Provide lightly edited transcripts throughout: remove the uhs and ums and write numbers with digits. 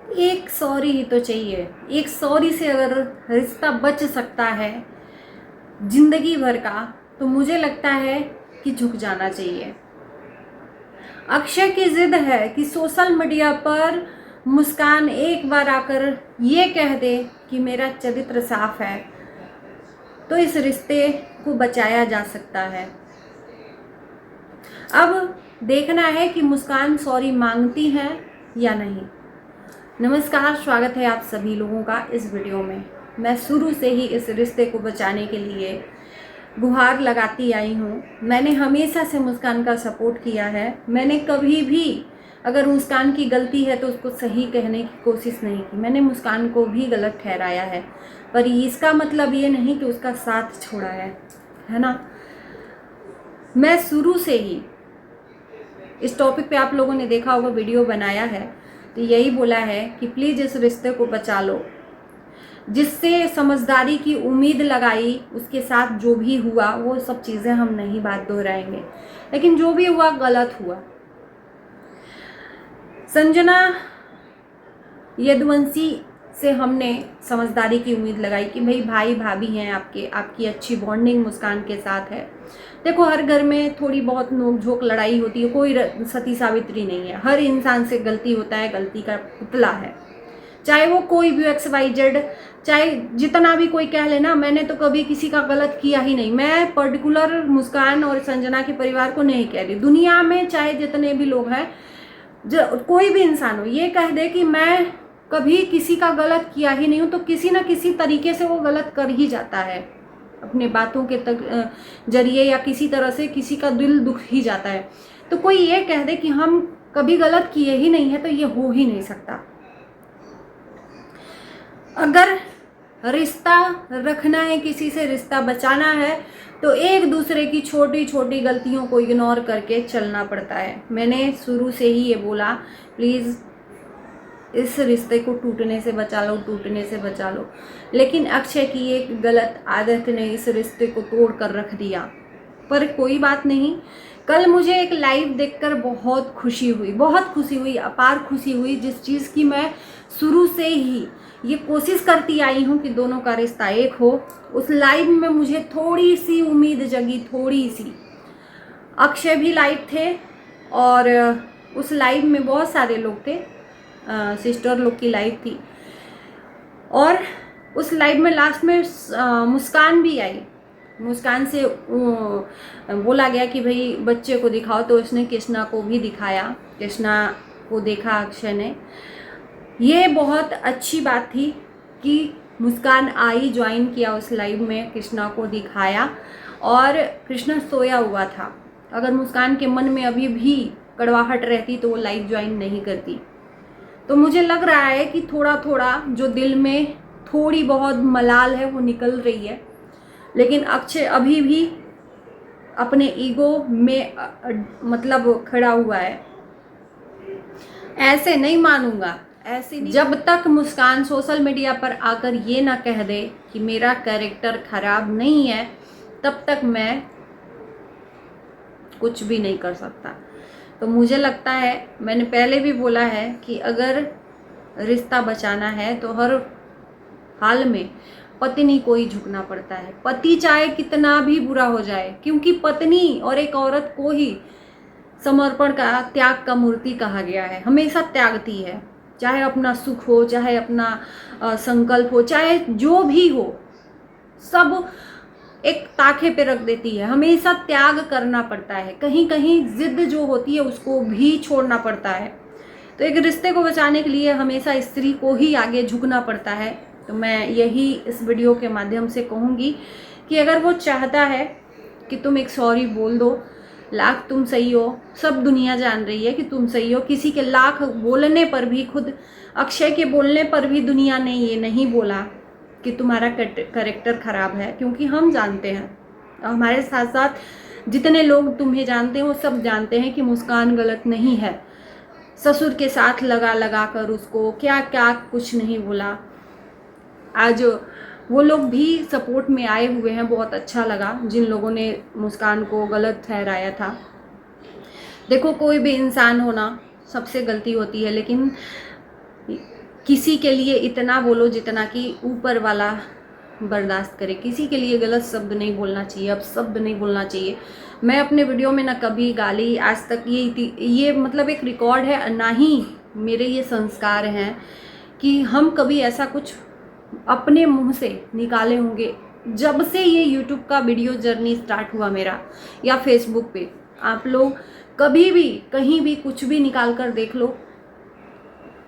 एक सॉरी ही तो चाहिए। एक सॉरी से अगर रिश्ता बच सकता है जिंदगी भर का, तो मुझे लगता है कि झुक जाना चाहिए। अक्षय की जिद है कि सोशल मीडिया पर मुस्कान एक बार आकर ये कह दे कि मेरा चरित्र साफ है, तो इस रिश्ते को बचाया जा सकता है। अब देखना है कि मुस्कान सॉरी मांगती है या नहीं। नमस्कार, स्वागत है आप सभी लोगों का इस वीडियो में। मैं शुरू से ही इस रिश्ते को बचाने के लिए गुहार लगाती आई हूँ। मैंने हमेशा से मुस्कान का सपोर्ट किया है। मैंने कभी भी अगर मुस्कान की गलती है तो उसको सही कहने की कोशिश नहीं की। मैंने मुस्कान को भी गलत ठहराया है, पर इसका मतलब ये नहीं कि उसका साथ छोड़ा है ना। मैं शुरू से ही इस टॉपिक पे, आप लोगों ने देखा होगा, वीडियो बनाया है, तो यही बोला है कि प्लीज़ इस रिश्ते को बचा लो। जिससे समझदारी की उम्मीद लगाई, उसके साथ जो भी हुआ वो सब चीज़ें हम नहीं बात दोहराएंगे, लेकिन जो भी हुआ गलत हुआ। संजना यदुवंशी से हमने समझदारी की उम्मीद लगाई कि भाई भाभी हैं आपकी अच्छी बॉन्डिंग मुस्कान के साथ है। देखो, हर घर में थोड़ी बहुत नोक झोंक लड़ाई होती है, कोई सती सावित्री नहीं है। हर इंसान से गलती होता है, गलती का पुतला है, चाहे वो कोई भी XYZ, चाहे जितना भी कोई कह लेना। मैंने तो कभी किसी का गलत किया ही नहीं। मैं पर्टिकुलर मुस्कान और संजना के परिवार को नहीं कह रही, दुनिया में चाहे जितने भी लोग हैं, कोई भी इंसान हो, ये कह दे कि मैं कभी किसी का गलत किया ही नहीं हूँ, तो किसी ना किसी तरीके से वो गलत कर ही जाता है, अपने बातों के जरिए या किसी तरह से किसी का दिल दुख ही जाता है। तो कोई ये कह दे कि हम कभी गलत किए ही नहीं है, तो ये हो ही नहीं सकता। अगर रिश्ता रखना है, किसी से रिश्ता बचाना है, तो एक दूसरे की छोटी छोटी गलतियों को इग्नोर करके चलना पड़ता है। मैंने शुरू से ही ये बोला, प्लीज़ इस रिश्ते को टूटने से बचा लो। लेकिन अक्षय की एक गलत आदत ने इस रिश्ते को तोड़ कर रख दिया। पर कोई बात नहीं, कल मुझे एक लाइव देखकर बहुत खुशी हुई, अपार खुशी हुई, जिस चीज़ की मैं शुरू से ही ये कोशिश करती आई हूँ कि दोनों का रिश्ता एक हो। उस लाइव में मुझे थोड़ी सी उम्मीद जगी, थोड़ी सी। अक्षय भी लाइव थे और उस लाइव में बहुत सारे लोग थे, सिस्टर लोग की लाइव थी, और उस लाइव में लास्ट में मुस्कान भी आई। मुस्कान से बोला गया कि भाई बच्चे को दिखाओ, तो उसने कृष्णा को भी दिखाया। कृष्णा को देखा अक्षय ने। ये बहुत अच्छी बात थी कि मुस्कान आई, ज्वाइन किया उस लाइव में, कृष्णा को दिखाया, और कृष्णा सोया हुआ था। अगर मुस्कान के मन में अभी भी कड़वाहट रहती तो वो लाइव ज्वाइन नहीं करती। तो मुझे लग रहा है कि थोड़ा थोड़ा जो दिल में थोड़ी बहुत मलाल है वो निकल रही है। लेकिन अक्षय अभी भी अपने ईगो में मतलब खड़ा हुआ है, ऐसे नहीं मानूंगा, ऐसे नहीं। जब तक मुस्कान सोशल मीडिया पर आकर ये ना कह दे कि मेरा कैरेक्टर खराब नहीं है, तब तक मैं कुछ भी नहीं कर सकता। तो मुझे लगता है, मैंने पहले भी बोला है कि अगर रिश्ता बचाना है तो हर हाल में पत्नी को ही झुकना पड़ता है, पति चाहे कितना भी बुरा हो जाए, क्योंकि पत्नी और एक औरत को ही समर्पण का, त्याग का मूर्ति कहा गया है। हमेशा त्यागती है, चाहे अपना सुख हो, चाहे अपना संकल्प हो, चाहे जो भी हो, सब एक ताखे पे रख देती है। हमेशा त्याग करना पड़ता है, कहीं कहीं जिद जो होती है उसको भी छोड़ना पड़ता है। तो एक रिश्ते को बचाने के लिए हमेशा स्त्री को ही आगे झुकना पड़ता है। तो मैं यही इस वीडियो के माध्यम से कहूँगी कि अगर वो चाहता है कि तुम एक सॉरी बोल दो, लाख तुम सही हो, सब दुनिया जान रही है कि तुम सही हो। किसी के लाख बोलने पर भी, खुद अक्षय के बोलने पर भी दुनिया ने ये नहीं बोला कि तुम्हारा कैरेक्टर खराब है, क्योंकि हम जानते हैं, हमारे साथ साथ जितने लोग तुम्हें जानते हैं वो सब जानते हैं कि मुस्कान गलत नहीं है। ससुर के साथ लगा कर उसको क्या क्या कुछ नहीं बोला। आज वो लोग भी सपोर्ट में आए हुए हैं, बहुत अच्छा लगा जिन लोगों ने मुस्कान को गलत ठहराया था। देखो, कोई भी इंसान होना, सबसे गलती होती है, लेकिन किसी के लिए इतना बोलो जितना कि ऊपर वाला बर्दाश्त करे। किसी के लिए गलत शब्द नहीं बोलना चाहिए, अब शब्द नहीं बोलना चाहिए। मैं अपने वीडियो में ना कभी गाली, आज तक ये मतलब एक रिकॉर्ड है, ना ही मेरे ये संस्कार हैं कि हम कभी ऐसा कुछ अपने मुंह से निकाले होंगे। जब से ये यूट्यूब का वीडियो जर्नी स्टार्ट हुआ मेरा, या फेसबुक पे, आप लोग कभी भी कहीं भी कुछ भी निकाल कर देख लो,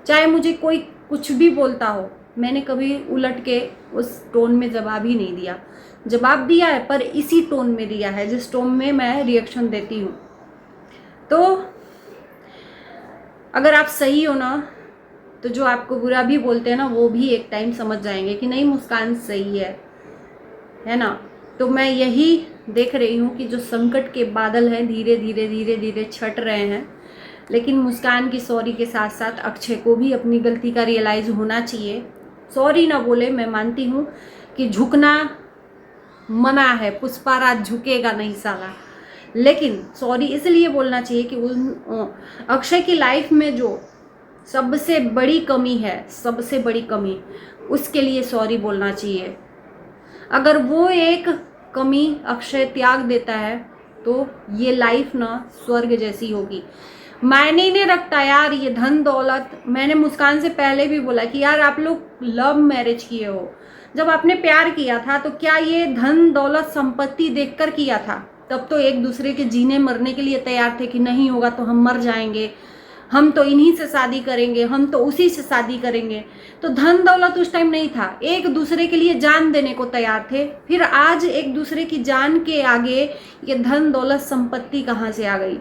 चाहे मुझे कोई कुछ भी बोलता हो, मैंने कभी उलट के उस टोन में जवाब ही नहीं दिया। जवाब दिया है पर इसी टोन में दिया है जिस टोन में मैं रिएक्शन देती हूँ। तो अगर आप सही हो ना, तो जो आपको बुरा भी बोलते हैं ना, वो भी एक टाइम समझ जाएंगे कि नहीं मुस्कान सही है ना। तो मैं यही देख रही हूँ कि जो संकट के बादल हैं धीरे धीरे धीरे धीरे छट रहे हैं, लेकिन मुस्कान की सॉरी के साथ साथ अक्षय को भी अपनी गलती का रियलाइज़ होना चाहिए। सॉरी ना बोले, मैं मानती हूँ कि झुकना मना है, पुष्पाराज झुकेगा नहीं साला, लेकिन सॉरी इसलिए बोलना चाहिए कि उन अक्षय की लाइफ में जो सबसे बड़ी कमी है, सबसे बड़ी कमी, उसके लिए सॉरी बोलना चाहिए। अगर वो एक कमी अक्षय त्याग देता है तो ये लाइफ ना स्वर्ग जैसी होगी। मायने ही नहीं रखता यार ये धन दौलत। मैंने मुस्कान से पहले भी बोला कि यार आप लोग लव मैरिज किए हो, जब आपने प्यार किया था तो क्या ये धन दौलत संपत्ति देखकर किया था? तब तो एक दूसरे के जीने मरने के लिए तैयार थे कि नहीं होगा तो हम मर जाएंगे, हम तो इन्हीं से शादी करेंगे, हम तो उसी से शादी करेंगे। तो धन दौलत उस टाइम नहीं था, एक दूसरे के लिए जान देने को तैयार थे। फिर आज एक दूसरे की जान के आगे ये धन दौलत संपत्ति कहाँ से आ गई?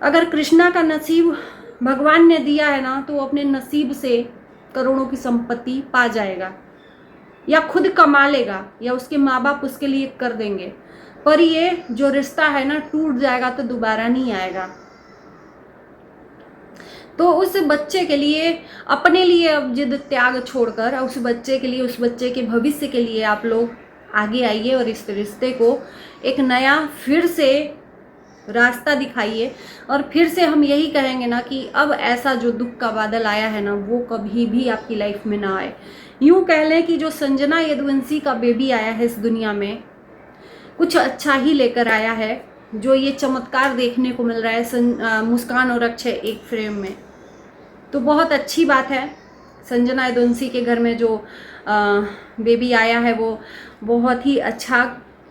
अगर कृष्णा का नसीब भगवान ने दिया है ना, तो वो अपने नसीब से करोड़ों की संपत्ति पा जाएगा, या खुद कमा लेगा, या उसके माँ बाप उसके लिए कर देंगे। पर ये जो रिश्ता है ना, टूट जाएगा तो दोबारा नहीं आएगा। तो उस बच्चे के लिए, अपने लिए अब जिद त्याग छोड़कर उस बच्चे के लिए, उस बच्चे के भविष्य के लिए आप लोग आगे आइए और इस रिश्ते को एक नया फिर से रास्ता दिखाइए। और फिर से हम यही कहेंगे ना कि अब ऐसा जो दुख का बादल आया है ना, वो कभी भी आपकी लाइफ में ना आए। यूँ कह लें कि जो संजना यदुवंशी का बेबी आया है इस दुनिया में, कुछ अच्छा ही लेकर आया है। जो ये चमत्कार देखने को मिल रहा है मुस्कान और अक्षय एक फ्रेम में, तो बहुत अच्छी बात है। संजना यदुवंशी के घर में जो बेबी आया है वो बहुत ही अच्छा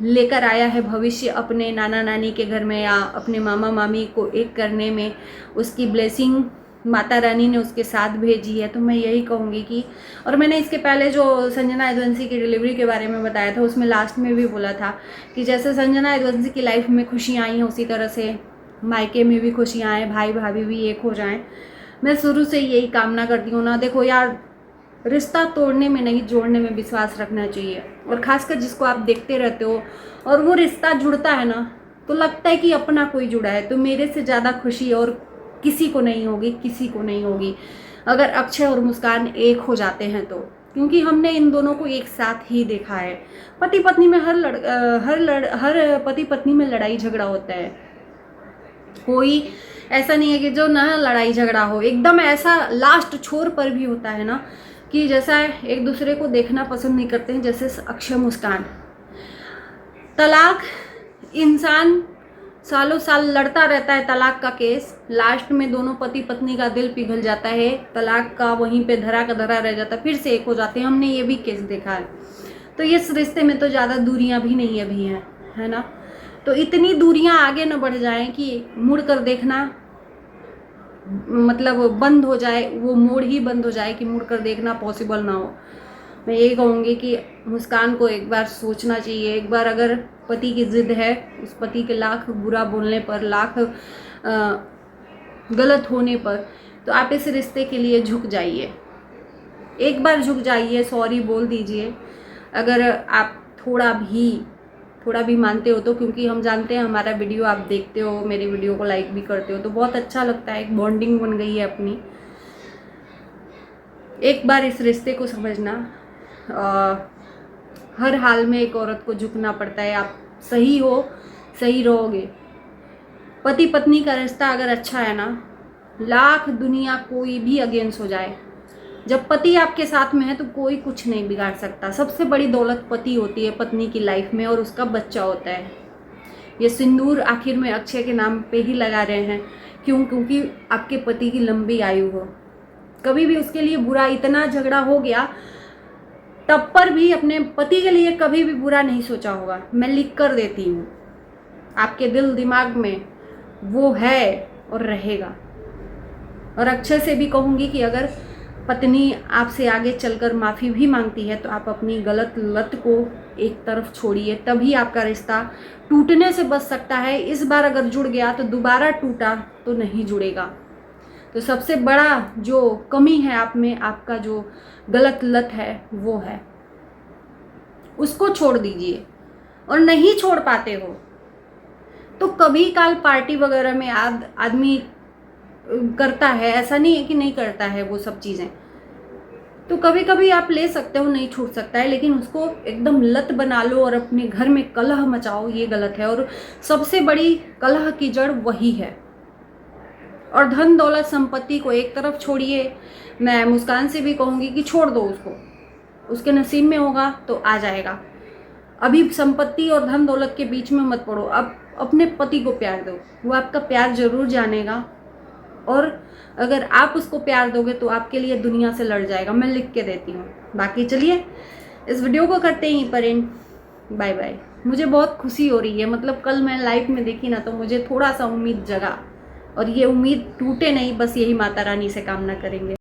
लेकर आया है भविष्य अपने नाना नानी के घर में, या अपने मामा मामी को एक करने में उसकी ब्लेसिंग माता रानी ने उसके साथ भेजी है। तो मैं यही कहूँगी कि, और मैंने इसके पहले जो संजना यदुवंशी की डिलीवरी के बारे में बताया था, उसमें लास्ट में भी बोला था कि जैसे संजना यदुवंशी की लाइफ में खुशियाँ आई हैं, उसी तरह से मायके में भी खुशियाँ आएँ, भाई भाभी भी एक हो जाएँ। मैं शुरू से यही कामना करती हूँ ना। देखो यार, रिश्ता तोड़ने में नहीं, जोड़ने में विश्वास रखना चाहिए। और ख़ासकर जिसको आप देखते रहते हो और वो रिश्ता जुड़ता है ना, तो लगता है कि अपना कोई जुड़ा है। तो मेरे से ज़्यादा खुशी और किसी को नहीं होगी, किसी को नहीं होगी अगर अक्षय और मुस्कान एक हो जाते हैं तो। क्योंकि हमने इन दोनों को एक साथ ही देखा है। पति पत्नी में हर पति पत्नी में लड़ाई झगड़ा होता है। कोई ऐसा नहीं है कि जो ना लड़ाई झगड़ा हो, एकदम ऐसा लास्ट छोर पर भी होता है ना कि जैसा एक दूसरे को देखना पसंद नहीं करते हैं, जैसे अक्षय मुस्कान। तलाक, इंसान सालों साल लड़ता रहता है तलाक का केस, लास्ट में दोनों पति पत्नी का दिल पिघल जाता है, तलाक का वहीं पे धरा का धरा रह जाता है, फिर से एक हो जाते हैं। हमने ये भी केस देखा है। तो इस रिश्ते में तो ज़्यादा दूरियां भी नहीं अभी हैं, है ना। तो इतनी दूरियां आगे न बढ़ जाएं कि मुड़ कर देखना मतलब बंद हो जाए, वो मोड़ ही बंद हो जाए कि मुड़ कर देखना पॉसिबल ना हो। मैं यही कहूँगी कि मुस्कान को एक बार सोचना चाहिए। एक बार अगर पति की ज़िद है, उस पति के लाख बुरा बोलने पर, लाख गलत होने पर, तो आप इस रिश्ते के लिए झुक जाइए। एक बार झुक जाइए, सॉरी बोल दीजिए। अगर आप थोड़ा भी मानते हो तो, क्योंकि हम जानते हैं हमारा वीडियो आप देखते हो, मेरी वीडियो को लाइक भी करते हो, तो बहुत अच्छा लगता है। एक बॉन्डिंग बन गई है अपनी। एक बार इस रिश्ते को समझना। हर हाल में एक औरत को झुकना पड़ता है। आप सही हो, सही रहोगे। पति पत्नी का रिश्ता अगर अच्छा है ना, लाख दुनिया कोई भी अगेंस्ट हो जाए, जब पति आपके साथ में है तो कोई कुछ नहीं बिगाड़ सकता। सबसे बड़ी दौलत पति होती है पत्नी की लाइफ में, और उसका बच्चा होता है। ये सिंदूर आखिर में अक्षय के नाम पे ही लगा रहे हैं। क्यों? क्योंकि आपके पति की लंबी आयु हो। कभी भी उसके लिए बुरा, इतना झगड़ा हो गया तब पर भी अपने पति के लिए कभी भी बुरा नहीं सोचा होगा। मैं लिख कर देती हूँ, आपके दिल दिमाग में वो है और रहेगा। और अक्षय से भी कहूँगी कि अगर पत्नी आपसे आगे चलकर माफ़ी भी मांगती है तो आप अपनी गलत लत को एक तरफ छोड़िए, तभी आपका रिश्ता टूटने से बच सकता है। इस बार अगर जुड़ गया तो दोबारा टूटा तो नहीं जुड़ेगा। तो सबसे बड़ा जो कमी है आप में, आपका जो गलत लत है वो है, उसको छोड़ दीजिए। और नहीं छोड़ पाते हो तो कभी काल पार्टी वगैरह में आदमी करता है, ऐसा नहीं है कि नहीं करता है वो सब चीज़ें, तो कभी कभी आप ले सकते हो, नहीं छूट सकता है, लेकिन उसको एकदम लत बना लो और अपने घर में कलह मचाओ, ये गलत है। और सबसे बड़ी कलह की जड़ वही है। और धन दौलत संपत्ति को एक तरफ छोड़िए। मैं मुस्कान से भी कहूँगी कि छोड़ दो उसको, उसके नसीब में होगा तो आ जाएगा। अभी संपत्ति और धन दौलत के बीच में मत पड़ो। अब अपने पति को प्यार दो, वो आपका प्यार जरूर जानेगा। और अगर आप उसको प्यार दोगे तो आपके लिए दुनिया से लड़ जाएगा। मैं लिख के देती हूँ। बाकी चलिए इस वीडियो को करते ही पर एंड। Bye bye. मुझे बहुत खुशी हो रही है, मतलब कल मैं लाइव में देखी ना तो मुझे थोड़ा सा उम्मीद जगा, और ये उम्मीद टूटे नहीं, बस यही माता रानी से कामना करेंगे।